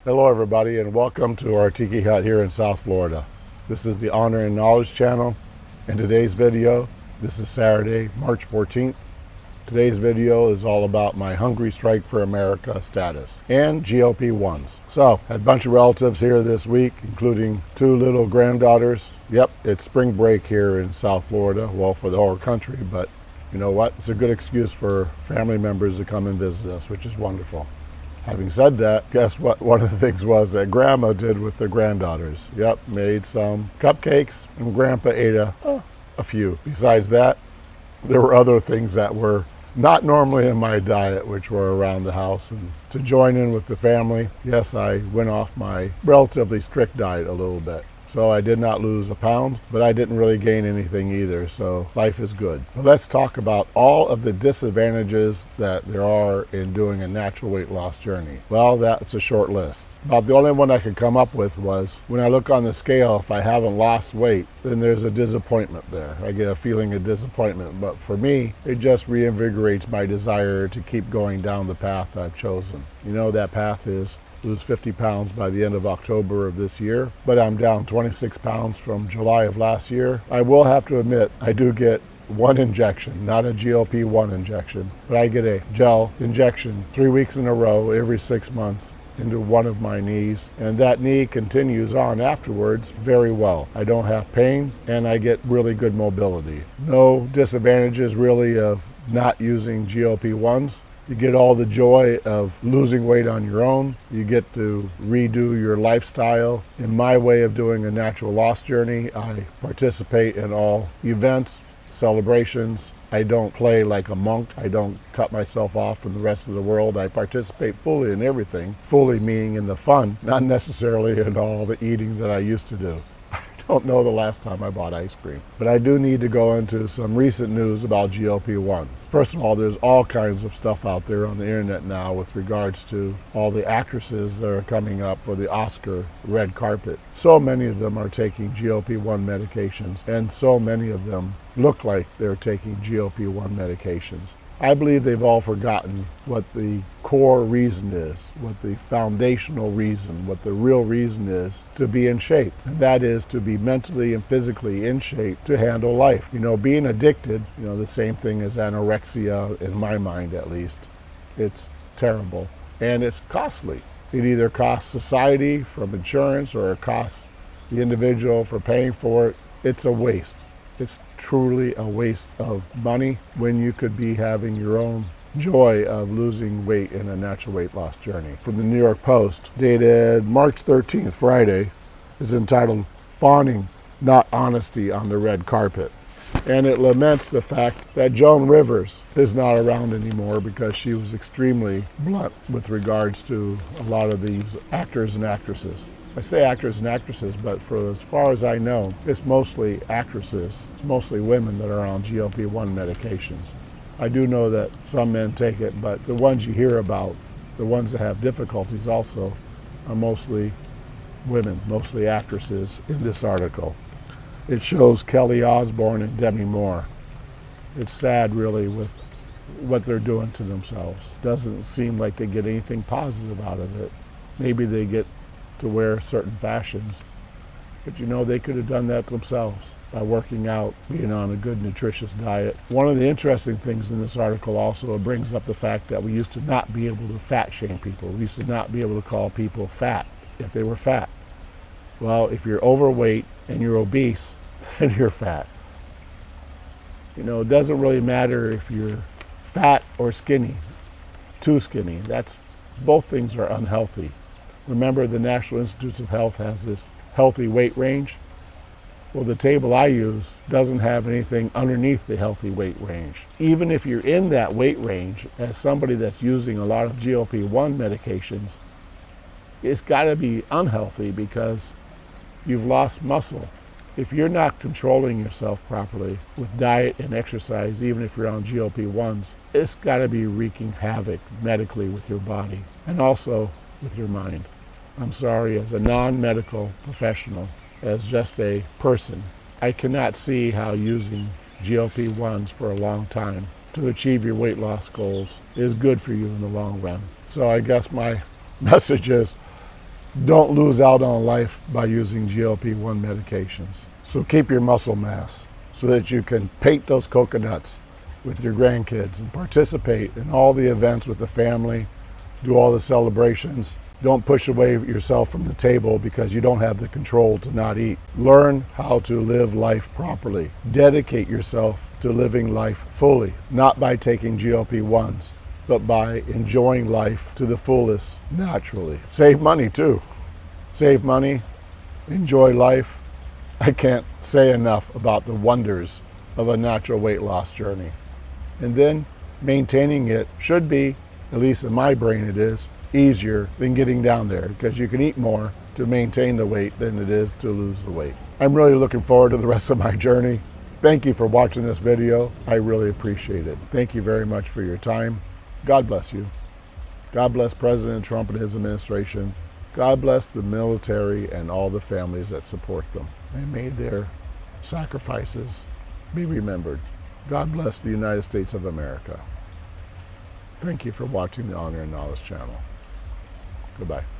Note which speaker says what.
Speaker 1: Hello everybody and welcome to our Tiki Hut here in South Florida. This is the Honor and Knowledge channel. In today's video, this is Saturday, March 14th. Today's video is all about my Hungry Strike for America status and GLP-1s. So, had a bunch of relatives here this week, including two little granddaughters. Yep, it's spring break here in South Florida, well, for the whole country, but you know what? It's a good excuse for family members to come and visit us, which is wonderful. Having said that, guess what one of the things was that Grandma did with the granddaughters? Yep, made some cupcakes, and Grandpa ate a few. Besides that, there were other things that were not normally in my diet, which were around the house. And to join in with the family, yes, I went off my relatively strict diet a little bit. So I did not lose a pound, but I didn't really gain anything either, so life is good. But let's talk about all of the disadvantages that there are in doing a natural weight loss journey. Well, that's a short list. About the only one I could come up with was when I look on the scale, if I haven't lost weight, then there's a disappointment there. I get a feeling of disappointment, but for me, it just reinvigorates my desire to keep going down the path I've chosen. You know, that path is lose 50 pounds by the end of October of this year, but I'm down 26 pounds from July of last year. I will have to admit, I do get one injection, not a GLP-1 injection, but I get a gel injection 3 weeks in a row every 6 months into one of my knees, and that knee continues on afterwards very well. I don't have pain, and I get really good mobility. No disadvantages really of not using GLP-1s. You get all the joy of losing weight on your own. You get to redo your lifestyle. In my way of doing a natural loss journey, I participate in all events, celebrations. I don't play like a monk. I don't cut myself off from the rest of the world. I participate fully in everything, fully meaning in the fun, not necessarily in all the eating that I used to do. I don't know the last time I bought ice cream. But I do need to go into some recent news about GLP-1. First of all, there's all kinds of stuff out there on the internet now with regards to all the actresses that are coming up for the Oscar red carpet. So many of them are taking GLP-1 medications, and so many of them look like they're taking GLP-1 medications. I believe they've all forgotten what the core reason is, what the foundational reason, what the real reason is to be in shape. And that is to be mentally and physically in shape to handle life. You know, being addicted, the same thing as anorexia, in my mind at least. It's terrible and it's costly. It either costs society from insurance or it costs the individual for paying for it. It's a waste. It's truly a waste of money when you could be having your own joy of losing weight in a natural weight loss journey. From the New York Post, dated March 13th, Friday, is entitled "Fawning, Not Honesty on the Red Carpet." And it laments the fact that Joan Rivers is not around anymore because she was extremely blunt with regards to a lot of these actors and actresses. I say actors and actresses, but for as far as I know, it's mostly actresses. It's mostly women that are on GLP-1 medications. I do know that some men take it, but the ones you hear about, the ones that have difficulties also, are mostly women, mostly actresses in this article. It shows Kelly Osbourne and Demi Moore. It's sad, really, with what they're doing to themselves. Doesn't seem like they get anything positive out of it. Maybe they get to wear certain fashions, but they could have done that themselves by working out, being on a good nutritious diet. One of the interesting things in this article also brings up the fact that we used to not be able to fat shame people. We used to not be able to call people fat if they were fat. Well, if you're overweight and you're obese, then you're fat. It doesn't really matter if you're fat or skinny, too skinny. Both things are unhealthy. Remember, the National Institutes of Health has this healthy weight range. Well, the table I use doesn't have anything underneath the healthy weight range. Even if you're in that weight range, as somebody that's using a lot of GLP-1 medications, it's got to be unhealthy because you've lost muscle. If you're not controlling yourself properly with diet and exercise, even if you're on GLP-1s, it's got to be wreaking havoc medically with your body and also with your mind. I'm sorry, as a non-medical professional, as just a person, I cannot see how using GLP-1s for a long time to achieve your weight loss goals is good for you in the long run. So I guess my message is Don't lose out on life by using GLP-1 medications. So keep your muscle mass so that you can paint those coconuts with your grandkids and participate in all the events with the family, do all the celebrations. Don't push away yourself from the table because you don't have the control to not eat. Learn how to live life properly. Dedicate yourself to living life fully, not by taking GLP-1s, but by enjoying life to the fullest naturally. Save money too. Save money, enjoy life. I can't say enough about the wonders of a natural weight loss journey. And then maintaining it should be, at least in my brain it is, easier than getting down there because you can eat more to maintain the weight than it is to lose the weight. I'm really looking forward to the rest of my journey. Thank you for watching this video. I really appreciate it. Thank you very much for your time. God bless you. God bless President Trump and his administration. God bless the military and all the families that support them. And may their sacrifices be remembered. God bless the United States of America. Thank you for watching the Honor and Knowledge channel. Goodbye.